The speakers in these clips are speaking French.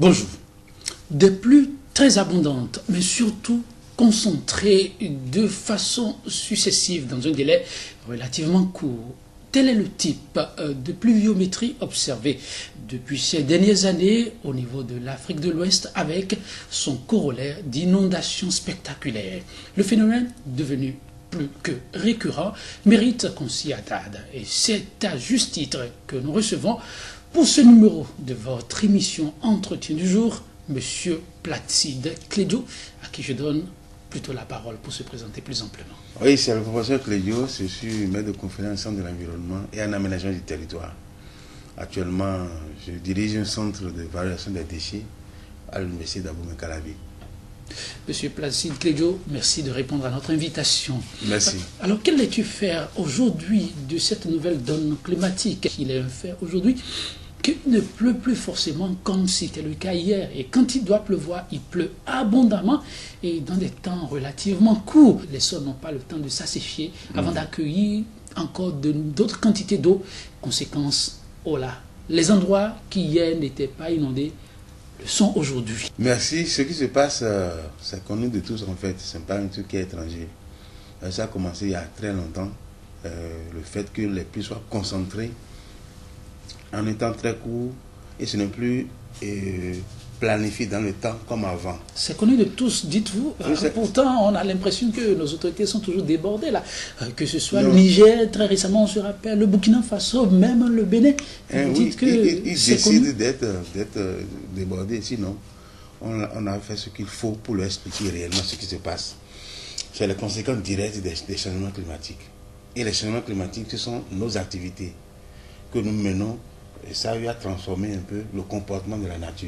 Bonjour. Des pluies très abondantes, mais surtout concentrées de façon successive dans un délai relativement court. Tel est le type de pluviométrie observé depuis ces dernières années au niveau de l'Afrique de l'Ouest avec son corollaire d'inondations spectaculaires. Le phénomène, devenu plus que récurrent, mérite qu'on s'y attarde. Et c'est à juste titre que nous recevons pour ce numéro de votre émission Entretien du jour, M. Placide Clédio, à qui je donne plutôt la parole pour se présenter plus amplement. Oui, c'est le professeur Clédio, je suis maître de conférence au centre de l'environnement et en aménagement du territoire. Actuellement, je dirige un centre de valorisation des déchets à l'université d'Abomey-Calavi. Monsieur Placide Clédio, merci de répondre à notre invitation. Merci. Alors, qu'allais-tu faire aujourd'hui de cette nouvelle donne climatique? Il est un fait aujourd'hui qu'il ne pleut plus forcément comme c'était le cas hier. Et quand il doit pleuvoir, il pleut abondamment et dans des temps relativement courts. Les sols n'ont pas le temps de s'assécher avant d'accueillir encore d'autres quantités d'eau. Conséquence, oh là, les endroits qui hier n'étaient pas inondés le sont aujourd'hui. Merci. Ce qui se passe, c'est connu de tous en fait. Ce n'est pas un truc qui est étranger. Ça a commencé il y a très longtemps. Le fait que les pluies soient concentrées en un temps très court et ce n'est plus planifié dans le temps comme avant. C'est connu de tous, dites-vous. Oui, pourtant, on a l'impression que nos autorités sont toujours débordées là. Que ce soit le Niger, très récemment, on se rappelle, le Burkina Faso, même le Bénin. Vous dites que ils décident d'être débordés, sinon on a fait ce qu'il faut pour leur expliquer réellement ce qui se passe. C'est les conséquences directes des changements climatiques. Et les changements climatiques, ce sont nos activités que nous menons. Et ça a transformé un peu le comportement de la nature.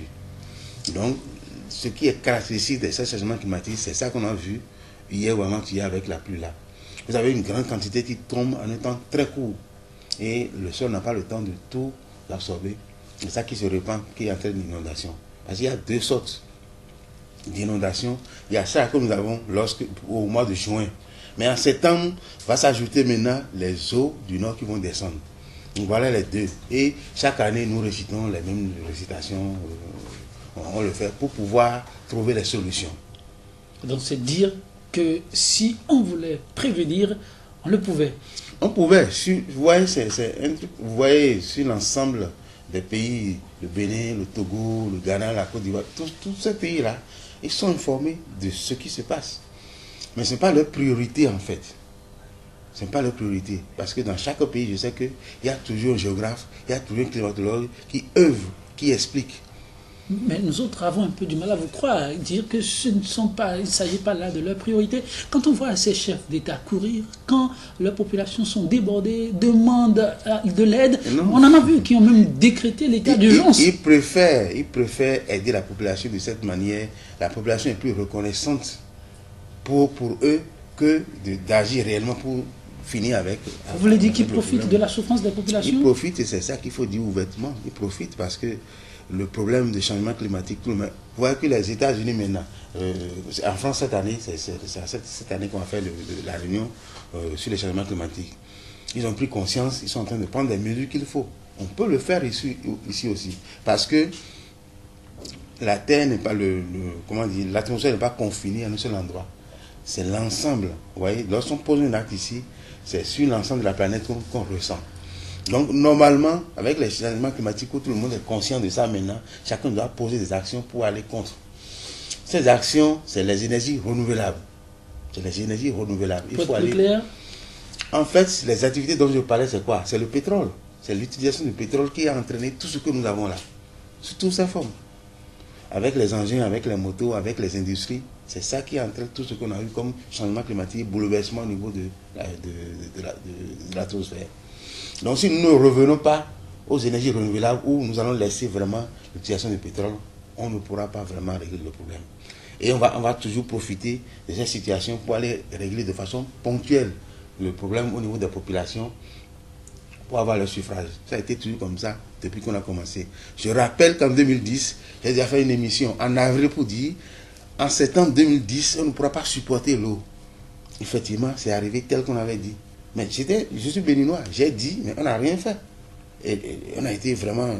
Donc, ce qui est caractéristique de ces changements climatiques, c'est ça qu'on a vu hier ou avant-hier avec la pluie là. Vous avez une grande quantité qui tombe en un temps très court. Et le sol n'a pas le temps de tout l'absorber. C'est ça qui se répand, qui entraîne l'inondation. Parce qu'il y a deux sortes d'inondations. Il y a ça que nous avons au mois de juin. Mais en septembre, va s'ajouter maintenant les eaux du nord qui vont descendre. Donc voilà les deux. Et chaque année, nous récitons les mêmes récitations. On le fait pour pouvoir trouver les solutions. Donc c'est dire que si on voulait prévenir, on le pouvait. On pouvait. Vous voyez, sur l'ensemble des pays, le Bénin, le Togo, le Ghana, la Côte d'Ivoire, tous ces pays-là, ils sont informés de ce qui se passe. Mais ce n'est pas leur priorité en fait. Ce n'est pas leur priorité. Parce que dans chaque pays, je sais qu'il y a toujours un géographe, il y a toujours un climatologue qui œuvre, qui explique. Mais nous autres avons un peu du mal à vous croire, dire que il ne s'agit pas là de leur priorité. Quand on voit ces chefs d'État courir, quand leurs populations sont débordées, demandent de l'aide, on en a vu qui ont même décrété l'état d'urgence. Ils préfèrent aider la population de cette manière. La population est plus reconnaissante pour eux que d'agir réellement pour finir avec. Vous voulez dire qu'ils profitent de la souffrance des populations? Ils profitent, et c'est ça qu'il faut dire ouvertement. Ils profitent parce que le problème du changement climatique, vous voyez que les États-Unis maintenant, en France cette année, c'est cette année qu'on a fait la réunion sur le changement climatique. Ils ont pris conscience, ils sont en train de prendre les mesures qu'il faut. On peut le faire ici aussi. Parce que la Terre n'est pas l'atmosphère n'est pas confinée à un seul endroit. C'est l'ensemble. Vous voyez, lorsqu'on pose un acte ici, c'est sur l'ensemble de la planète qu'on ressent. Donc, normalement, avec les changements climatiques, où tout le monde est conscient de ça maintenant, chacun doit poser des actions pour aller contre. Ces actions, c'est les énergies renouvelables. C'est les énergies renouvelables. Il faut aller clair. En fait, les activités dont je parlais, c'est quoi? C'est le pétrole. C'est l'utilisation du pétrole qui a entraîné tout ce que nous avons là. Sous toutes ses formes. Avec les engins, avec les motos, avec les industries. C'est ça qui entraîne tout ce qu'on a eu comme changement climatique, bouleversement au niveau de l'atmosphère. Donc si nous ne revenons pas aux énergies renouvelables où nous allons laisser vraiment l'utilisation du pétrole, on ne pourra pas vraiment régler le problème. Et on va toujours profiter de cette situation pour aller régler de façon ponctuelle le problème au niveau des populations pour avoir le suffrage. Ça a été toujours comme ça depuis qu'on a commencé. Je rappelle qu'en 2010, j'ai déjà fait une émission en avril pour dire en septembre 2010, on ne pourra pas supporter l'eau. Effectivement, c'est arrivé tel qu'on avait dit. Mais je suis béninois, j'ai dit, mais on n'a rien fait. Et on a été vraiment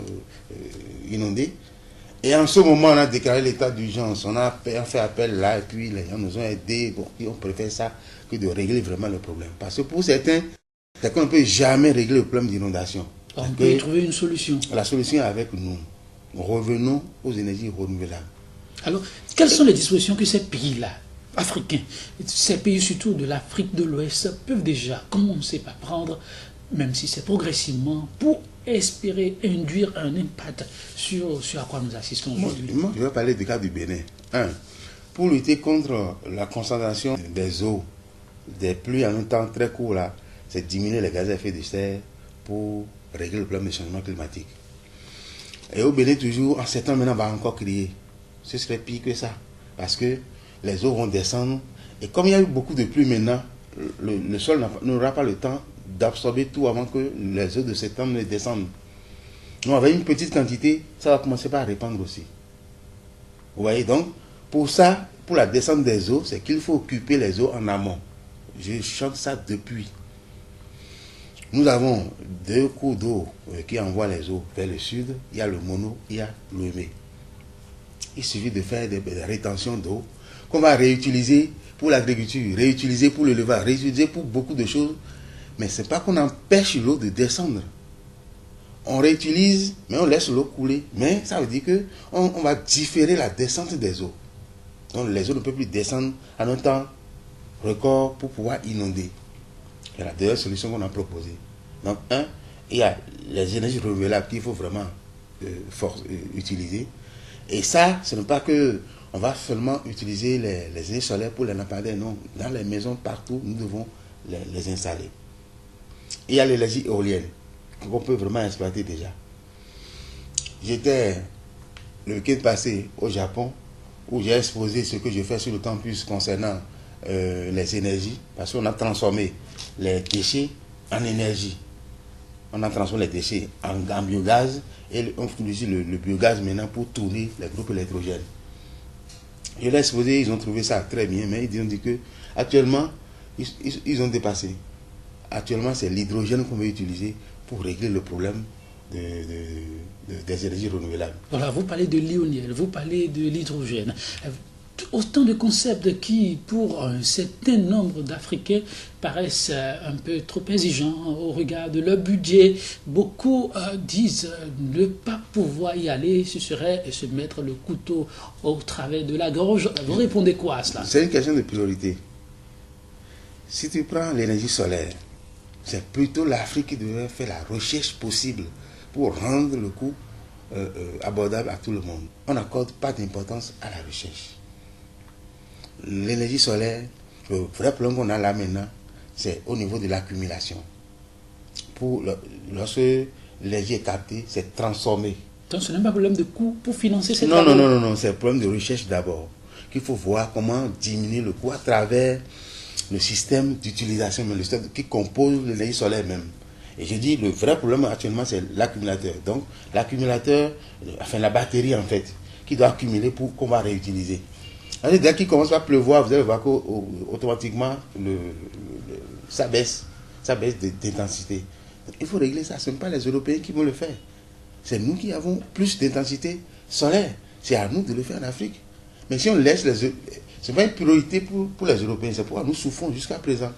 inondé. Et en ce moment, on a déclaré l'état d'urgence. On a fait appel là, et puis les gens nous ont aidés. Bon, et on préfère ça que de régler vraiment le problème. Parce que pour certains, c'est qu'on ne peut jamais régler le problème d'inondation. On peut y trouver une solution. La solution est avec nous. Revenons aux énergies renouvelables. Alors, quelles sont les dispositions que ces pays-là, africains, ces pays surtout de l'Afrique de l'Ouest, peuvent déjà commencer par prendre, même si c'est progressivement, pour espérer induire un impact sur à quoi nous assistons aujourd'hui? Moi, je vais parler du cas du Bénin. Pour lutter contre la concentration des eaux, des pluies en un temps très court, là, c'est diminuer les gaz à effet de serre pour régler le problème du changement climatique. Et au Bénin, toujours, en septembre, maintenant, on va encore crier. Ce serait pire que ça. Parce que les eaux vont descendre. Et comme il y a eu beaucoup de pluie maintenant, le sol n'aura pas le temps d'absorber tout avant que les eaux de septembre ne descendent. Donc avec une petite quantité, ça va commencer par répandre aussi. Vous voyez, donc, pour ça, pour la descente des eaux, c'est qu'il faut occuper les eaux en amont. Je chante ça depuis. Nous avons 2 cours d'eau qui envoient les eaux vers le sud. Il y a le Mono, il y a l'Ouémé. Il suffit de faire des rétentions d'eau qu'on va réutiliser pour l'agriculture, réutiliser pour l'élevage, réutiliser pour beaucoup de choses. Mais ce n'est pas qu'on empêche l'eau de descendre. On réutilise, mais on laisse l'eau couler. Mais ça veut dire qu'on va différer la descente des eaux. Donc les eaux ne peuvent plus descendre en un temps record pour pouvoir inonder. C'est la deuxième solution qu'on a proposée. Donc, il y a les énergies renouvelables qu'il faut vraiment utiliser. Et ça, ce n'est pas que on va seulement utiliser les énergies solaires pour les lampadaires. Non, dans les maisons, partout, nous devons les installer. Il y a l'énergie éolienne qu'on peut vraiment exploiter déjà. J'étais le week-end passé au Japon où j'ai exposé ce que je fais sur le campus concernant les énergies, parce qu'on a transformé les déchets en énergie. On a transformé les déchets en biogaz et on utilise le biogaz maintenant pour tourner les groupes électrogènes. Je l'ai exposé, ils ont trouvé ça très bien, mais ils ont dit que actuellement, ils ont dépassé. Actuellement, c'est l'hydrogène qu'on veut utiliser pour régler le problème des énergies renouvelables. Voilà, vous parlez de l'éolienne, vous parlez de l'hydrogène. Autant de concepts qui, pour un certain nombre d'Africains, paraissent un peu trop exigeants au regard de leur budget. Beaucoup disent ne pas pouvoir y aller, ce serait se mettre le couteau au travers de la gorge. Vous répondez quoi à cela? C'est une question de priorité. Si tu prends l'énergie solaire, c'est plutôt l'Afrique qui devrait faire la recherche possible pour rendre le coût abordable à tout le monde. On n'accorde pas d'importance à la recherche. L'énergie solaire, le vrai problème qu'on a là maintenant, c'est au niveau de l'accumulation. Lorsque l'énergie est captée, c'est transformé. Donc ce n'est pas un problème de coût pour financer ces travaux? Non, c'est un problème de recherche d'abord. Qu'il faut voir comment diminuer le coût à travers le système d'utilisation, le système qui compose l'énergie solaire même. Et je dis, le vrai problème actuellement, c'est l'accumulateur. Donc, l'accumulateur, enfin la batterie en fait, qui doit accumuler pour qu'on va réutiliser. Dès qu'il commence à pleuvoir, vous allez voir qu'automatiquement, ça baisse d'intensité. Il faut régler ça. Ce ne sont pas les Européens qui vont le faire. C'est nous qui avons plus d'intensité solaire. C'est à nous de le faire en Afrique. Mais si on laisse ce n'est pas une priorité pour les Européens, c'est pourquoi nous souffrons jusqu'à présent.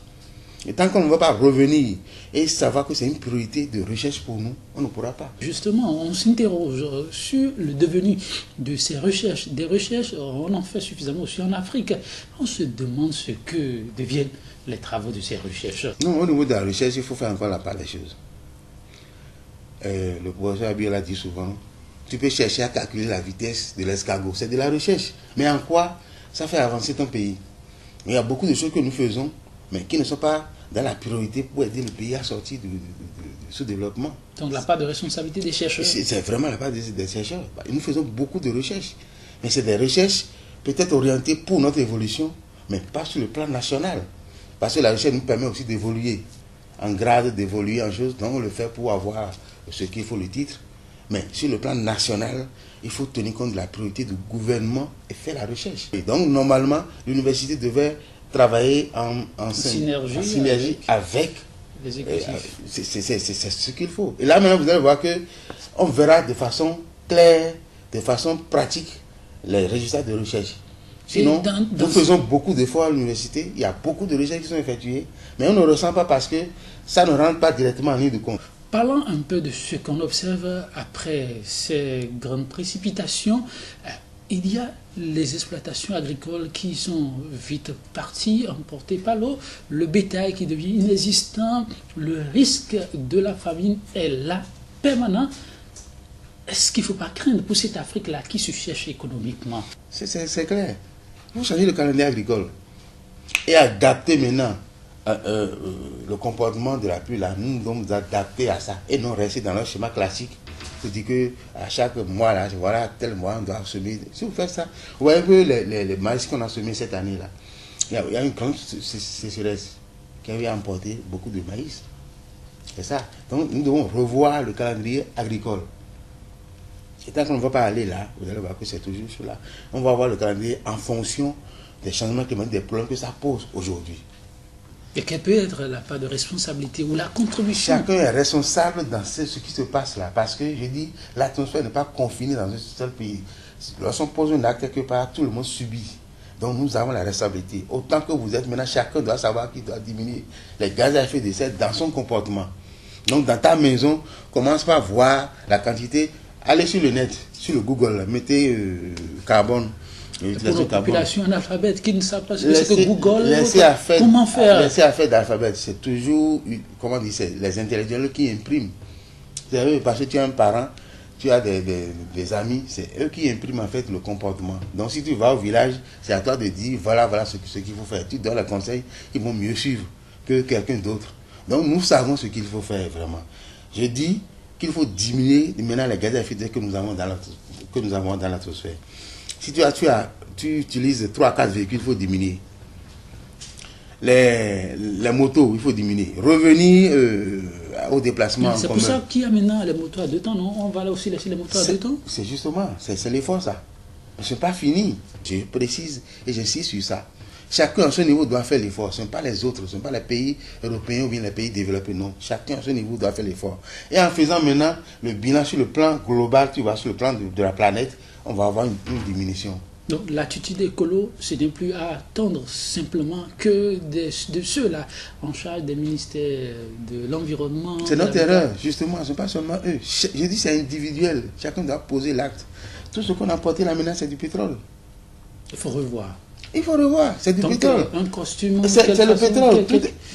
Et tant qu'on ne va pas revenir et savoir que c'est une priorité de recherche pour nous, on ne pourra pas. Justement, on s'interroge sur le devenu de ces recherches. Des recherches, on en fait suffisamment aussi en Afrique. On se demande ce que deviennent les travaux de ces recherches. Non, au niveau de la recherche, il faut faire encore la part des choses. Le professeur Abiy l'a dit souvent, tu peux chercher à calculer la vitesse de l'escargot. C'est de la recherche. Mais en quoi ça fait avancer ton pays? Il y a beaucoup de choses que nous faisons, mais qui ne sont pas dans la priorité pour aider le pays à sortir du sous-développement. Donc la part de responsabilité des chercheurs. C'est vraiment la part des chercheurs. Nous faisons beaucoup de recherches, mais c'est des recherches peut-être orientées pour notre évolution, mais pas sur le plan national. Parce que la recherche nous permet aussi d'évoluer en grade, d'évoluer en choses, donc on le fait pour avoir ce qu'il faut, le titre. Mais sur le plan national, il faut tenir compte de la priorité du gouvernement et faire la recherche. Et donc normalement, l'université devait travailler en synergie avec les exécutifs. C'est ce qu'il faut. Et là maintenant, vous allez voir que on verra de façon claire de façon pratique les résultats de recherche. Sinon, nous faisons beaucoup d'efforts à l'université, il y a beaucoup de recherches qui sont effectuées, mais on ne ressent pas parce que ça ne rentre pas directement en ligne de compte. Parlons un peu de ce qu'on observe après ces grandes précipitations. Il y a les exploitations agricoles qui sont vite parties, emportées par l'eau, le bétail qui devient inexistant, le risque de la famine est là, permanent. Est-ce qu'il ne faut pas craindre pour cette Afrique-là qui se cherche économiquement? C'est clair. Vous changez le calendrier agricole et adapter maintenant le comportement de la pluie, là, nous devons nous adapter à ça et non rester dans le schéma classique. C'est-à-dire qu'à chaque mois, là, voilà, tel mois, on doit semer. Si vous faites ça, vous voyez que les maïs qu'on a semés cette année-là, il y a une grande sécheresse qui avait emporté beaucoup de maïs. C'est ça. Donc nous devons revoir le calendrier agricole. Et tant qu'on ne va pas aller là, vous allez voir que c'est toujours cela. On va voir le calendrier en fonction des changements climatiques, des problèmes que ça pose aujourd'hui. Et quelle peut être la part de responsabilité ou la contribution? Chacun est responsable dans ce qui se passe là. Parce que je dis, l'atmosphère n'est pas confinée dans un seul pays. Lorsqu'on pose un acte quelque part, tout le monde subit. Donc nous avons la responsabilité. Autant que vous êtes, maintenant chacun doit savoir qu'il doit diminuer les gaz à effet de serre dans son comportement. Donc dans ta maison, commence par voir la quantité. Allez sur le net, sur le Google, mettez carbone. Pour la population analphabète qui ne savent pas ce que c'est que Google, comment faire? Laissez à faire d'alphabet, c'est toujours, comment dire, c'est les intellectuels qui impriment. Vous savez, parce que tu as un parent, tu as des amis, c'est eux qui impriment en fait le comportement. Donc si tu vas au village, c'est à toi de dire, voilà ce qu'il faut faire. Tu donnes le conseil, ils vont mieux suivre que quelqu'un d'autre. Donc nous savons ce qu'il faut faire vraiment. Je dis qu'il faut diminuer maintenant les gaz à effet de serre que nous avons dans l'atmosphère. Si tu utilises 3 à 4 véhicules, il faut diminuer. Les motos, il faut diminuer. Revenir au déplacement en commun. C'est pour ça qu'il y a maintenant les motos à 2 temps, non? On va là aussi laisser les motos à 2 temps? C'est justement, c'est l'effort ça. Ce n'est pas fini. Je précise et j'insiste sur ça. Chacun à son niveau doit faire l'effort. Ce ne sont pas les autres, ce ne sont pas les pays européens ou bien les pays développés. Non, chacun à son niveau doit faire l'effort. Et en faisant maintenant le bilan sur le plan global, tu vois, sur le plan de la planète, on va avoir une diminution. Donc l'attitude écolo, ce n'est plus à attendre simplement que de ceux-là en charge des ministères de l'environnement. C'est notre erreur, justement, ce n'est pas seulement eux. Je dis c'est individuel, chacun doit poser l'acte. Tout ce qu'on a porté là maintenant, c'est du pétrole. Il faut revoir. Il faut revoir, c'est du pétrole. Un costume, c'est le pétrole.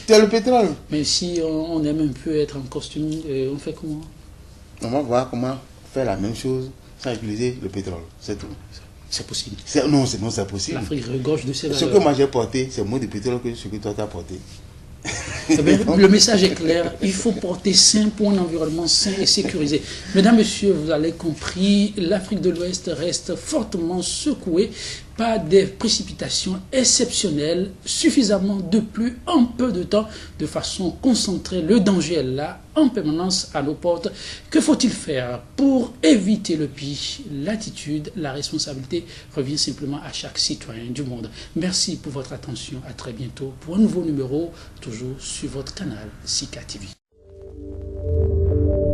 C'est le pétrole. Mais si on aime un peu être en costume, on fait comment? On va voir comment faire la même chose sans utiliser le pétrole, c'est tout. C'est possible. Non, c'est possible. L'Afrique regorge de ces valeurs. Ce que moi j'ai porté, c'est moins de pétrole que ce que toi t'as porté. Le message est clair, il faut porter sain pour un environnement sain et sécurisé. Mesdames, Messieurs, vous avez compris, l'Afrique de l'Ouest reste fortement secouée par des précipitations exceptionnelles, suffisamment de pluie en peu de temps, de façon concentrée. Le danger est là, en permanence à nos portes. Que faut-il faire pour éviter le pire? L'attitude, la responsabilité revient simplement à chaque citoyen du monde. Merci pour votre attention. À très bientôt pour un nouveau numéro, toujours sur votre canal Sika TV.